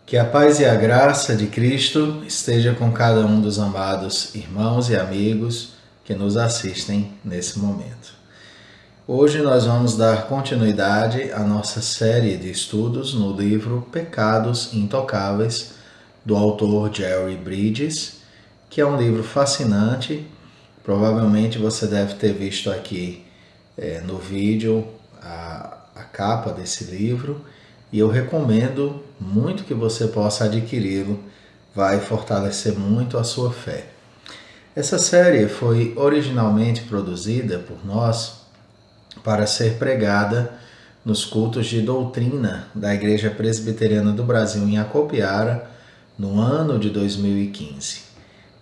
Que a paz e a graça de Cristo esteja com cada um dos amados irmãos e amigos que nos assistem nesse momento. Hoje nós vamos dar continuidade à nossa série de estudos no livro Pecados Intocáveis, do autor Jerry Bridges, que é um livro fascinante. Provavelmente você deve ter visto aqui no vídeo a capa desse livro, e eu recomendo muito que você possa adquiri-lo, vai fortalecer muito a sua fé. Essa série foi originalmente produzida por nós para ser pregada nos cultos de doutrina da Igreja Presbiteriana do Brasil em Acopiara, no ano de 2015.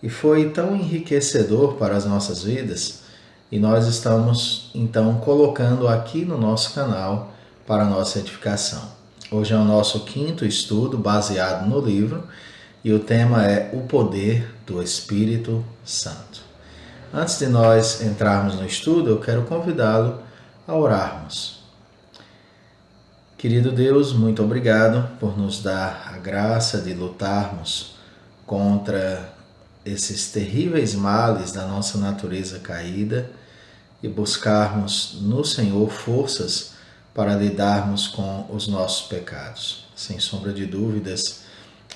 E foi tão enriquecedor para as nossas vidas, e nós estamos então colocando aqui no nosso canal para a nossa edificação. Hoje é o nosso quinto estudo baseado no livro e o tema é o poder do Espírito Santo. Antes de nós entrarmos no estudo, eu quero convidá-lo a orarmos. Querido Deus, muito obrigado por nos dar a graça de lutarmos contra esses terríveis males da nossa natureza caída e buscarmos no Senhor forças para lidarmos com os nossos pecados. Sem sombra de dúvidas,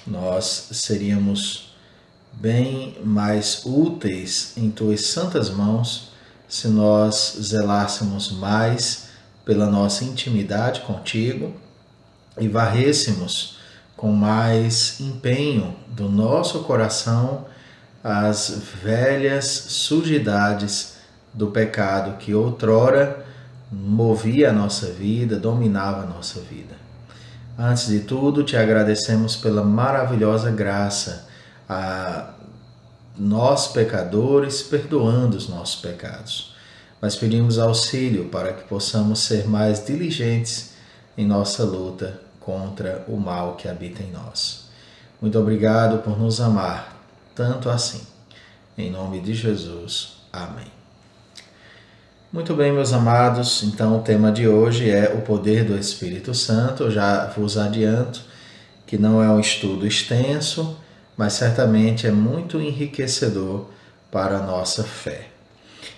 nós seríamos bem mais úteis em Tuas santas mãos se nós zelássemos mais pela nossa intimidade contigo e varrêssemos com mais empenho do nosso coração as velhas sujidades do pecado que outrora movia a nossa vida, dominava a nossa vida. Antes de tudo, te agradecemos pela maravilhosa graça a nós pecadores, perdoando os nossos pecados. Mas pedimos auxílio para que possamos ser mais diligentes em nossa luta contra o mal que habita em nós. Muito obrigado por nos amar tanto assim. Em nome de Jesus. Amém. Muito bem, meus amados, então o tema de hoje é o poder do Espírito Santo. Eu já vos adianto que não é um estudo extenso, mas certamente é muito enriquecedor para a nossa fé.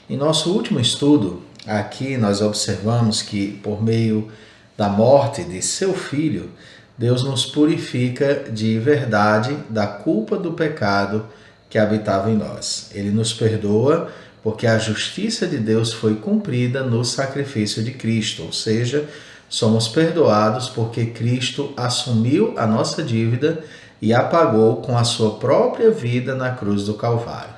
Em nosso último estudo, aqui nós observamos que por meio da morte de seu Filho, Deus nos purifica de verdade da culpa do pecado que habitava em nós. Ele nos perdoa porque a justiça de Deus foi cumprida no sacrifício de Cristo, ou seja, somos perdoados porque Cristo assumiu a nossa dívida e a pagou com a sua própria vida na cruz do Calvário.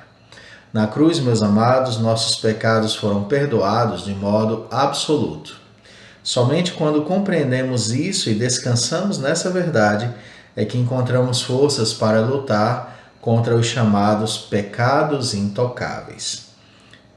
Na cruz, meus amados, nossos pecados foram perdoados de modo absoluto. Somente quando compreendemos isso e descansamos nessa verdade é que encontramos forças para lutar contra os chamados pecados intocáveis.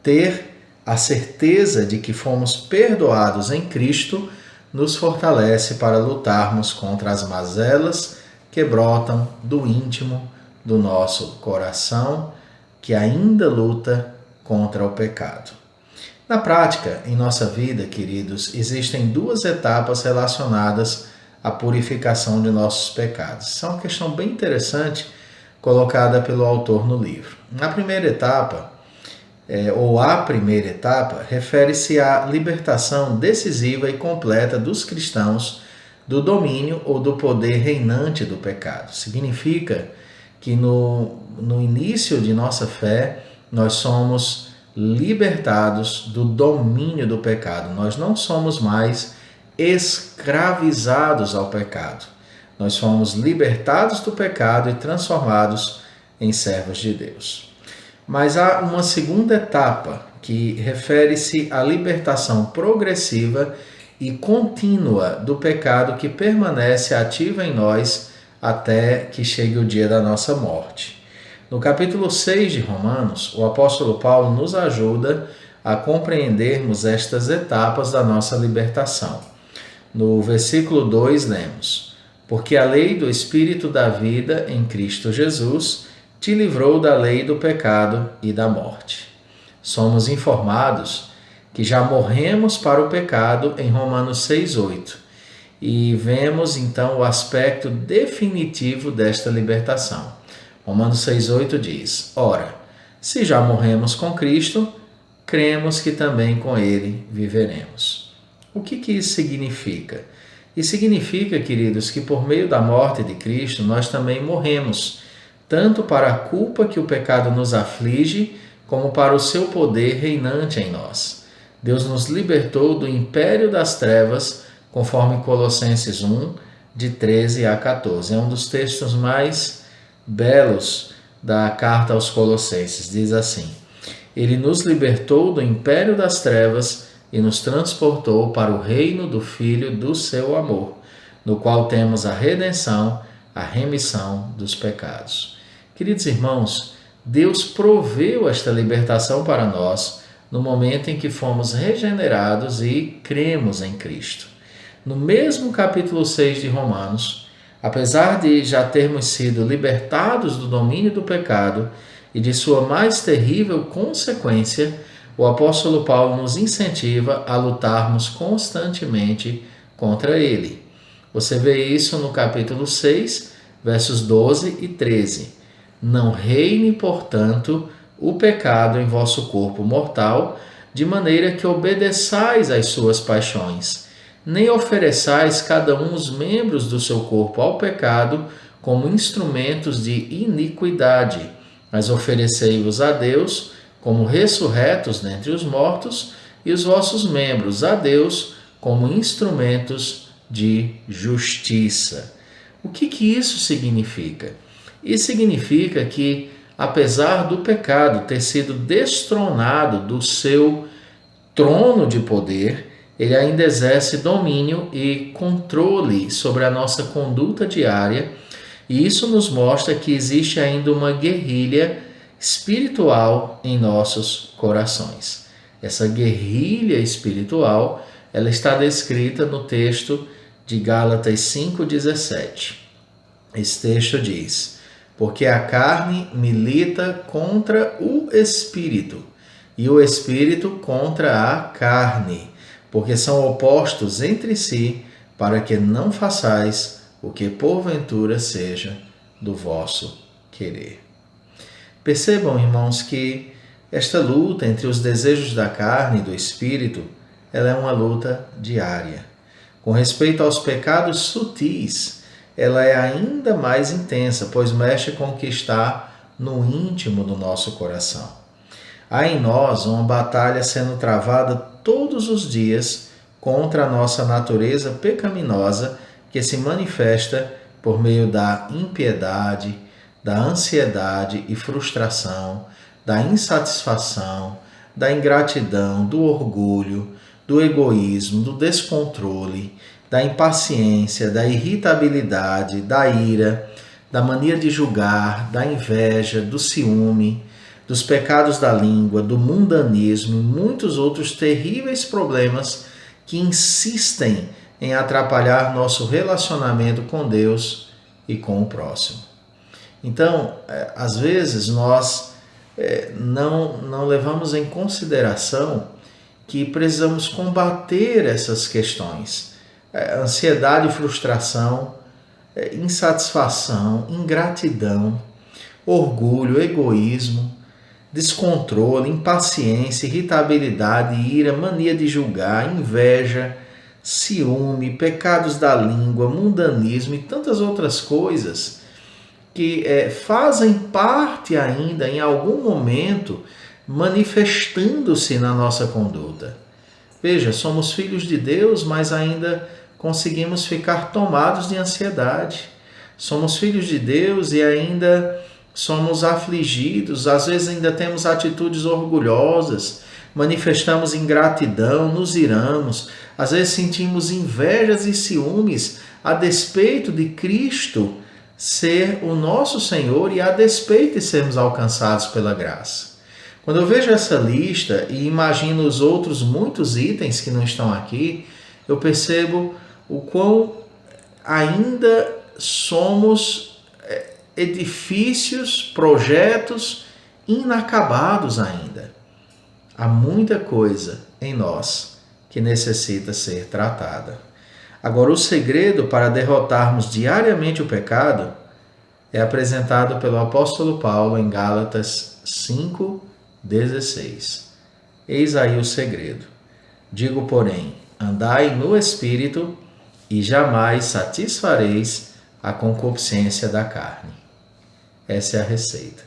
Ter a certeza de que fomos perdoados em Cristo nos fortalece para lutarmos contra as mazelas que brotam do íntimo do nosso coração, que ainda luta contra o pecado. Na prática, em nossa vida, queridos, existem duas etapas relacionadas à purificação de nossos pecados. Isso é uma questão bem interessante colocada pelo autor no livro. Na primeira etapa, a primeira etapa, refere-se à libertação decisiva e completa dos cristãos do domínio ou do poder reinante do pecado. Significa que no início de nossa fé, nós somos libertados do domínio do pecado. Nós não somos mais escravizados ao pecado. Nós somos libertados do pecado e transformados em servos de Deus. Mas há uma segunda etapa que refere-se à libertação progressiva e contínua do pecado que permanece ativa em nós até que chegue o dia da nossa morte. No capítulo 6 de Romanos, o apóstolo Paulo nos ajuda a compreendermos estas etapas da nossa libertação. No versículo 2 lemos: porque a lei do Espírito da vida em Cristo Jesus te livrou da lei do pecado e da morte. Somos informados que já morremos para o pecado em Romanos 6,8 e vemos então o aspecto definitivo desta libertação. Romanos 6,8 diz: Ora, se já morremos com Cristo, cremos que também com Ele viveremos. O que isso significa? Isso significa, queridos, que por meio da morte de Cristo nós também morremos, tanto para a culpa que o pecado nos aflige, como para o seu poder reinante em nós. Deus nos libertou do império das trevas, conforme Colossenses 1, de 13 a 14. É um dos textos mais belos da carta aos Colossenses. Diz assim: Ele nos libertou do império das trevas e nos transportou para o reino do Filho do seu amor, no qual temos a redenção, a remissão dos pecados. Queridos irmãos, Deus proveu esta libertação para nós no momento em que fomos regenerados e cremos em Cristo. No mesmo capítulo 6 de Romanos, apesar de já termos sido libertados do domínio do pecado e de sua mais terrível consequência, o apóstolo Paulo nos incentiva a lutarmos constantemente contra ele. Você vê isso no capítulo 6, versos 12 e 13. Não reine, portanto, o pecado em vosso corpo mortal, de maneira que obedeçais às suas paixões, nem ofereçais cada um os membros do seu corpo ao pecado como instrumentos de iniquidade, mas oferecei-vos a Deus como ressurretos dentre os mortos, e os vossos membros a Deus como instrumentos de justiça. O que isso significa? Isso significa que, apesar do pecado ter sido destronado do seu trono de poder, ele ainda exerce domínio e controle sobre a nossa conduta diária, e isso nos mostra que existe ainda uma guerrilha espiritual em nossos corações. Essa guerrilha espiritual, ela está descrita no texto de Gálatas 5,17. Esse texto diz: Porque a carne milita contra o espírito, e o espírito contra a carne, porque são opostos entre si, para que não façais o que porventura seja do vosso querer. Percebam, irmãos, que esta luta entre os desejos da carne e do espírito, ela é uma luta diária. Com respeito aos pecados sutis, ela é ainda mais intensa, pois mexe com o que está no íntimo do nosso coração. Há em nós uma batalha sendo travada todos os dias contra a nossa natureza pecaminosa, que se manifesta por meio da impiedade, da ansiedade e frustração, da insatisfação, da ingratidão, do orgulho, do egoísmo, do descontrole, da impaciência, da irritabilidade, da ira, da mania de julgar, da inveja, do ciúme, dos pecados da língua, do mundanismo e muitos outros terríveis problemas que insistem em atrapalhar nosso relacionamento com Deus e com o próximo. Então, às vezes nós não levamos em consideração que precisamos combater essas questões. Ansiedade e frustração, insatisfação, ingratidão, orgulho, egoísmo, descontrole, impaciência, irritabilidade, ira, mania de julgar, inveja, ciúme, pecados da língua, mundanismo e tantas outras coisas que fazem parte ainda, em algum momento, manifestando-se na nossa conduta. Veja, somos filhos de Deus, mas ainda conseguimos ficar tomados de ansiedade. Somos filhos de Deus e ainda somos afligidos, às vezes ainda temos atitudes orgulhosas, manifestamos ingratidão, nos iramos, às vezes sentimos invejas e ciúmes a despeito de Cristo ser o nosso Senhor e a despeito de sermos alcançados pela graça. Quando eu vejo essa lista e imagino os outros muitos itens que não estão aqui, eu percebo o quão ainda somos edifícios, projetos inacabados ainda. Há muita coisa em nós que necessita ser tratada. Agora, o segredo para derrotarmos diariamente o pecado é apresentado pelo apóstolo Paulo em Gálatas 5:16. Eis aí o segredo. Digo, porém, andai no Espírito e jamais satisfareis a concupiscência da carne. Essa é a receita.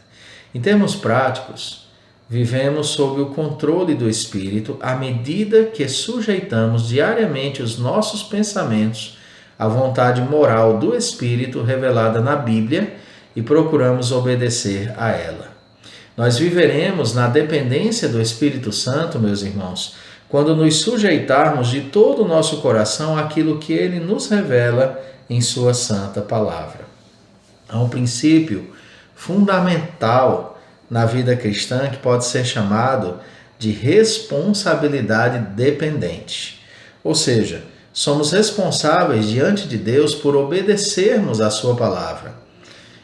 Em termos práticos, vivemos sob o controle do Espírito à medida que sujeitamos diariamente os nossos pensamentos à vontade moral do Espírito revelada na Bíblia e procuramos obedecer a ela. Nós viveremos na dependência do Espírito Santo, meus irmãos, quando nos sujeitarmos de todo o nosso coração àquilo que ele nos revela em sua santa palavra. Há um princípio fundamental na vida cristã que pode ser chamado de responsabilidade dependente. Ou seja, somos responsáveis diante de Deus por obedecermos à sua palavra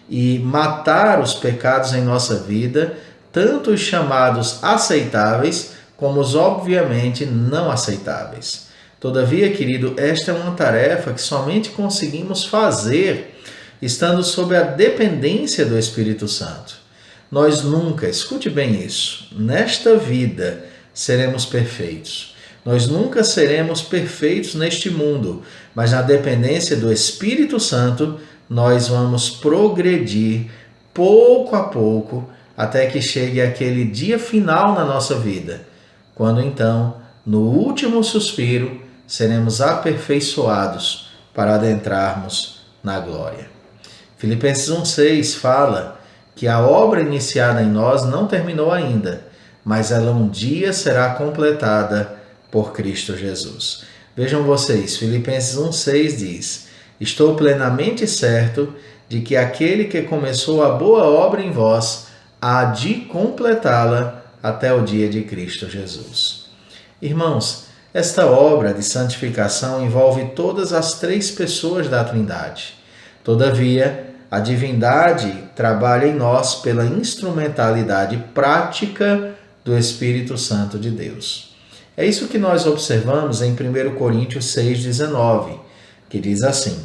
e matar os pecados em nossa vida, tanto os chamados aceitáveis como os obviamente não aceitáveis. Todavia, querido, esta é uma tarefa que somente conseguimos fazer estando sob a dependência do Espírito Santo. Nós nunca, escute bem isso, nesta vida seremos perfeitos. Nós nunca seremos perfeitos neste mundo, mas na dependência do Espírito Santo, nós vamos progredir pouco a pouco até que chegue aquele dia final na nossa vida, quando então, no último suspiro, seremos aperfeiçoados para adentrarmos na glória. Filipenses 1,6 fala que a obra iniciada em nós não terminou ainda, mas ela um dia será completada por Cristo Jesus. Vejam vocês, Filipenses 1,6 diz: estou plenamente certo de que aquele que começou a boa obra em vós há de completá-la até o dia de Cristo Jesus. Irmãos, esta obra de santificação envolve todas as três pessoas da Trindade. Todavia, a divindade trabalha em nós pela instrumentalidade prática do Espírito Santo de Deus. É isso que nós observamos em 1 Coríntios 6,19, que diz assim: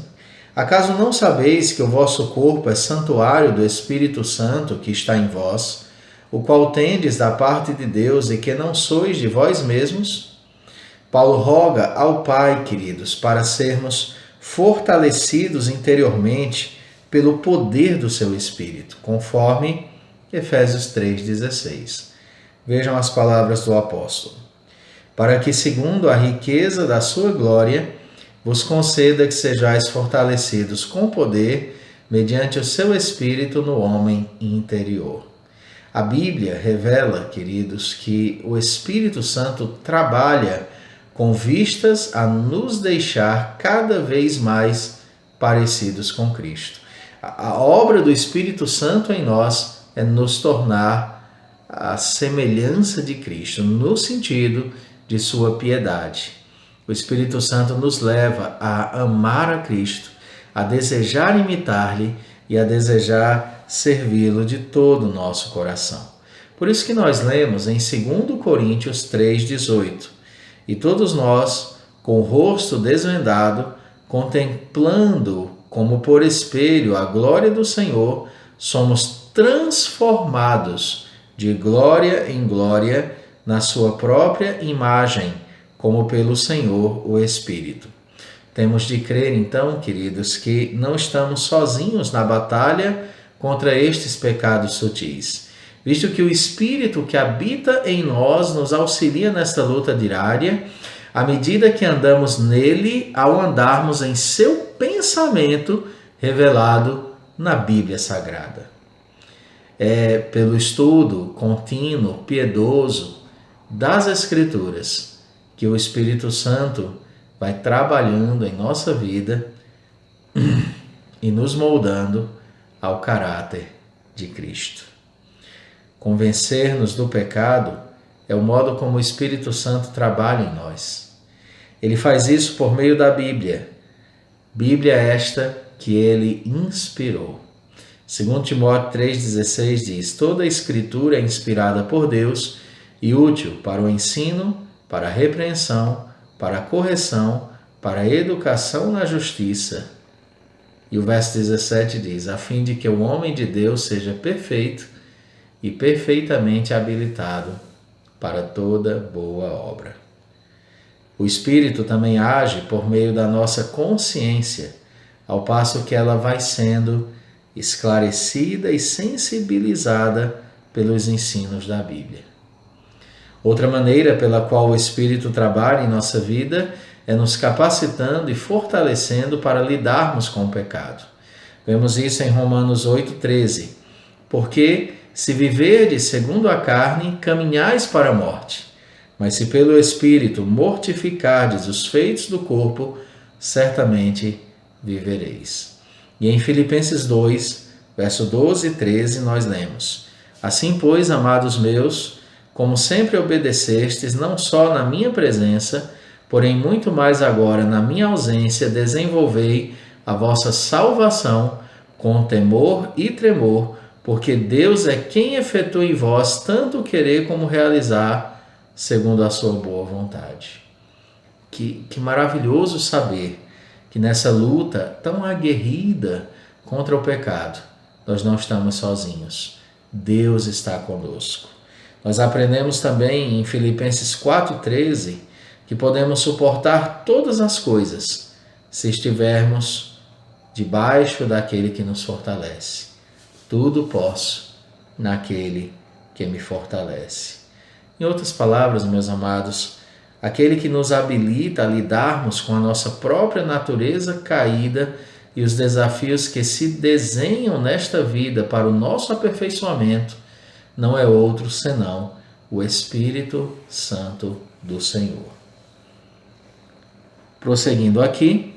acaso não sabeis que o vosso corpo é santuário do Espírito Santo que está em vós, o qual tendes da parte de Deus e que não sois de vós mesmos? Paulo roga ao Pai, queridos, para sermos fortalecidos interiormente pelo poder do seu Espírito, conforme Efésios 3,16. Vejam as palavras do apóstolo: para que, segundo a riqueza da sua glória, vos conceda que sejais fortalecidos com poder, mediante o seu Espírito no homem interior. A Bíblia revela, queridos, que o Espírito Santo trabalha com vistas a nos deixar cada vez mais parecidos com Cristo. A obra do Espírito Santo em nós é nos tornar a semelhança de Cristo, no sentido de sua piedade. O Espírito Santo nos leva a amar a Cristo, a desejar imitar-lhe e a desejar servi-lo de todo o nosso coração. Por isso que nós lemos em 2 Coríntios 3,18: e todos nós, com o rosto desvendado, contemplando como por espelho a glória do Senhor, somos transformados de glória em glória na sua própria imagem, como pelo Senhor o Espírito. Temos de crer, então, queridos, que não estamos sozinhos na batalha contra estes pecados sutis, visto que o Espírito que habita em nós nos auxilia nesta luta diária, à medida que andamos nele, ao andarmos em seu pensamento revelado na Bíblia Sagrada. É pelo estudo contínuo, piedoso das Escrituras que o Espírito Santo vai trabalhando em nossa vida e nos moldando ao caráter de Cristo. Convencer-nos do pecado é o modo como o Espírito Santo trabalha em nós. Ele faz isso por meio da Bíblia. Bíblia esta que ele inspirou. 2 Timóteo 3,16 diz: toda a Escritura é inspirada por Deus e útil para o ensino, para a repreensão, para a correção, para a educação na justiça. E o verso 17 diz: a fim de que o homem de Deus seja perfeito e perfeitamente habilitado para toda boa obra. O Espírito também age por meio da nossa consciência, ao passo que ela vai sendo esclarecida e sensibilizada pelos ensinos da Bíblia. Outra maneira pela qual o Espírito trabalha em nossa vida é nos capacitando e fortalecendo para lidarmos com o pecado. Vemos isso em Romanos 8,13. Porque se viverdes segundo a carne, caminhais para a morte. Mas se pelo Espírito mortificardes os feitos do corpo, certamente vivereis. E em Filipenses 2, verso 12 e 13, nós lemos: assim, pois, amados meus, como sempre obedecestes, não só na minha presença, porém muito mais agora na minha ausência, desenvolvei a vossa salvação com temor e tremor, porque Deus é quem efetua em vós tanto querer como realizar, segundo a sua boa vontade. Que maravilhoso saber que nessa luta tão aguerrida contra o pecado, nós não estamos sozinhos. Deus está conosco. Nós aprendemos também em Filipenses 4,13 que podemos suportar todas as coisas se estivermos debaixo daquele que nos fortalece. Tudo posso naquele que me fortalece. Em outras palavras, meus amados, aquele que nos habilita a lidarmos com a nossa própria natureza caída e os desafios que se desenham nesta vida para o nosso aperfeiçoamento, não é outro senão o Espírito Santo do Senhor. Prosseguindo aqui,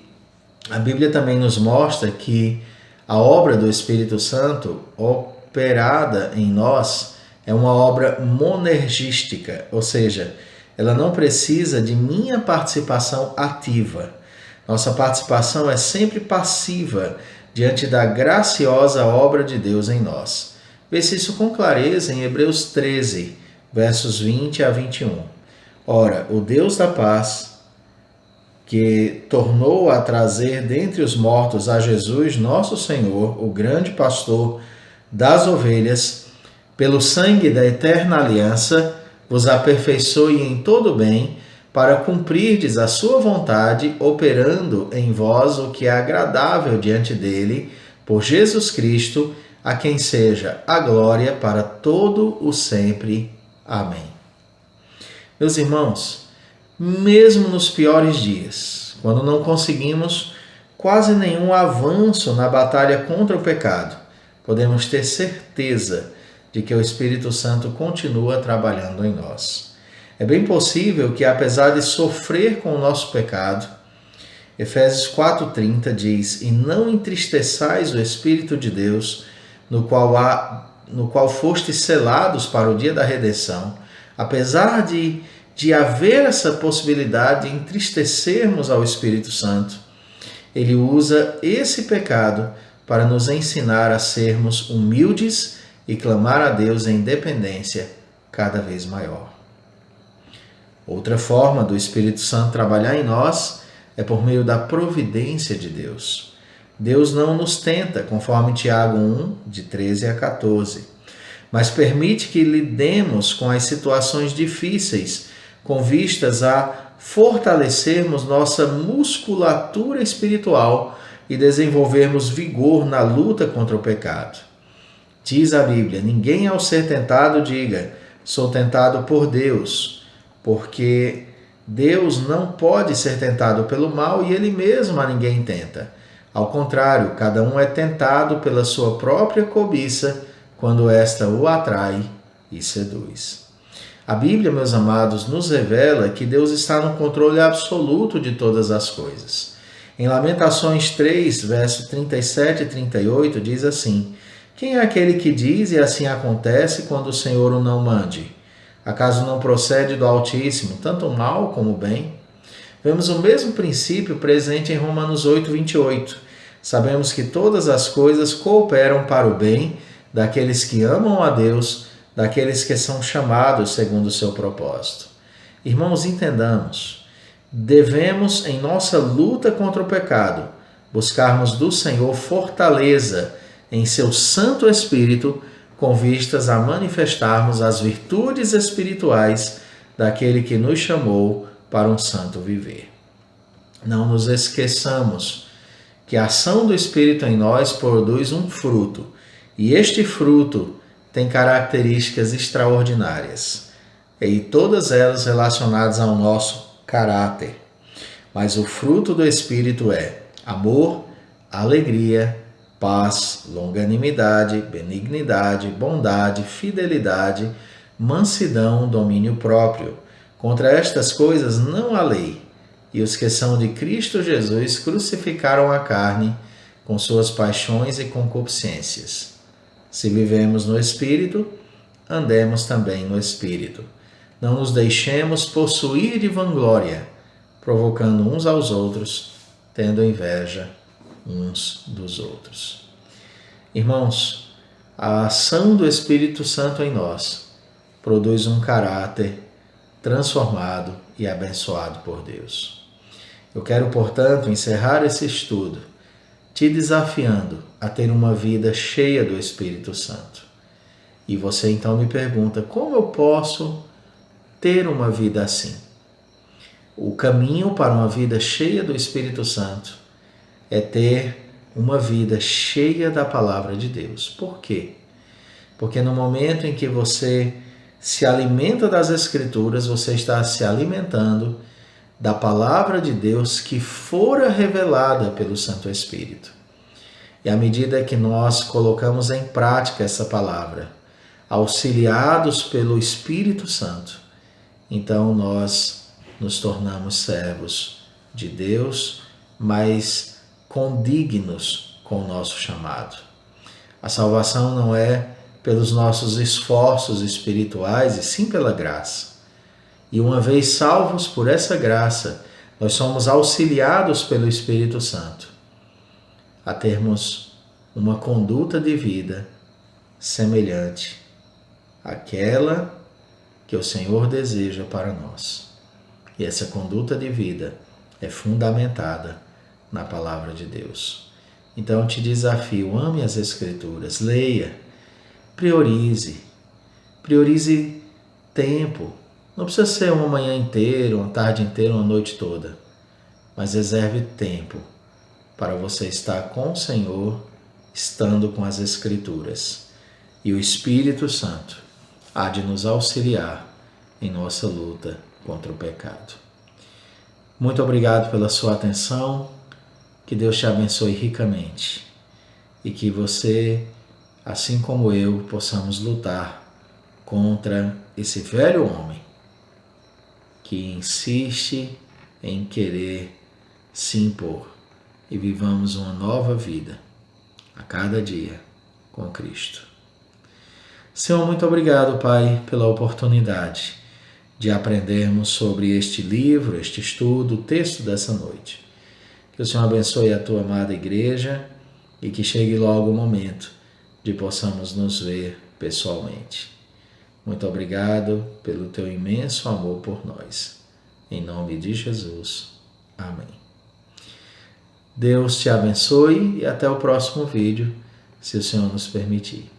a Bíblia também nos mostra que a obra do Espírito Santo operada em nós é uma obra monergística, ou seja, ela não precisa de minha participação ativa. Nossa participação é sempre passiva diante da graciosa obra de Deus em nós. Vê-se isso com clareza em Hebreus 13, versos 20 a 21. Ora, o Deus da paz, que tornou a trazer dentre os mortos a Jesus, nosso Senhor, o grande pastor das ovelhas, pelo sangue da eterna aliança, vos aperfeiçoe em todo bem, para cumprirdes a sua vontade, operando em vós o que é agradável diante dele, por Jesus Cristo, a quem seja a glória para todo o sempre. Amém. Meus irmãos, mesmo nos piores dias, quando não conseguimos quase nenhum avanço na batalha contra o pecado, podemos ter certeza de que o Espírito Santo continua trabalhando em nós. É bem possível que, apesar de sofrer com o nosso pecado, Efésios 4,30 diz: e não entristeçais o Espírito de Deus, no qual fostes selados para o dia da redenção. Apesar de haver essa possibilidade de entristecermos ao Espírito Santo, ele usa esse pecado para nos ensinar a sermos humildes e clamar a Deus em dependência cada vez maior. Outra forma do Espírito Santo trabalhar em nós é por meio da providência de Deus. Deus não nos tenta, conforme Tiago 1, de 13 a 14, mas permite que lidemos com as situações difíceis, com vistas a fortalecermos nossa musculatura espiritual e desenvolvermos vigor na luta contra o pecado. Diz a Bíblia: ninguém ao ser tentado diga, sou tentado por Deus, porque Deus não pode ser tentado pelo mal e ele mesmo a ninguém tenta. Ao contrário, cada um é tentado pela sua própria cobiça, quando esta o atrai e seduz. A Bíblia, meus amados, nos revela que Deus está no controle absoluto de todas as coisas. Em Lamentações 3, verso 37 e 38, diz assim: quem é aquele que diz e assim acontece quando o Senhor o não mande? Acaso não procede do Altíssimo tanto o mal como o bem? Vemos o mesmo princípio presente em Romanos 8, 28. Sabemos que todas as coisas cooperam para o bem daqueles que amam a Deus, daqueles que são chamados segundo o seu propósito. Irmãos, entendamos devemos, em nossa luta contra o pecado, buscarmos do Senhor fortaleza em seu Santo Espírito, com vistas a manifestarmos as virtudes espirituais daquele que nos chamou para um santo viver. Não nos esqueçamos que a ação do Espírito em nós produz um fruto, e este fruto tem características extraordinárias, e todas elas relacionadas ao nosso caráter. Mas o fruto do Espírito é amor, alegria, paz, longanimidade, benignidade, bondade, fidelidade, mansidão, domínio próprio. Contra estas coisas não há lei, e os que são de Cristo Jesus crucificaram a carne com suas paixões e concupiscências. Se vivemos no Espírito, andemos também no Espírito. Não nos deixemos possuir de vanglória, provocando uns aos outros, tendo inveja uns dos outros. Irmãos, a ação do Espírito Santo em nós produz um caráter transformado e abençoado por Deus. Eu quero, portanto, encerrar esse estudo te desafiando a ter uma vida cheia do Espírito Santo. E você então me pergunta, como eu posso ter uma vida assim? O caminho para uma vida cheia do Espírito Santo é ter uma vida cheia da palavra de Deus. Por quê? Porque no momento em que você se alimenta das Escrituras, você está se alimentando da palavra de Deus que fora revelada pelo Santo Espírito. E à medida que nós colocamos em prática essa palavra, auxiliados pelo Espírito Santo, então nós nos tornamos servos de Deus, mas condignos com o nosso chamado. A salvação não é pelos nossos esforços espirituais, e sim pela graça. E uma vez salvos por essa graça, nós somos auxiliados pelo Espírito Santo a termos uma conduta de vida semelhante àquela que o Senhor deseja para nós. E essa conduta de vida é fundamentada na palavra de Deus. Então eu te desafio, ame as Escrituras, leia, priorize tempo. Não precisa ser uma manhã inteira, uma tarde inteira, uma noite toda, mas reserve tempo para você estar com o Senhor, estando com as Escrituras. E o Espírito Santo há de nos auxiliar em nossa luta contra o pecado. Muito obrigado pela sua atenção, que Deus te abençoe ricamente e que você, assim como eu, possamos lutar contra esse velho homem que insiste em querer se impor e vivamos uma nova vida a cada dia com Cristo. Senhor, muito obrigado, Pai, pela oportunidade de aprendermos sobre este livro, este estudo, o texto dessa noite. Que o Senhor abençoe a tua amada igreja e que chegue logo o momento de possamos nos ver pessoalmente. Muito obrigado pelo teu imenso amor por nós. Em nome de Jesus. Amém. Deus te abençoe e até o próximo vídeo, se o Senhor nos permitir.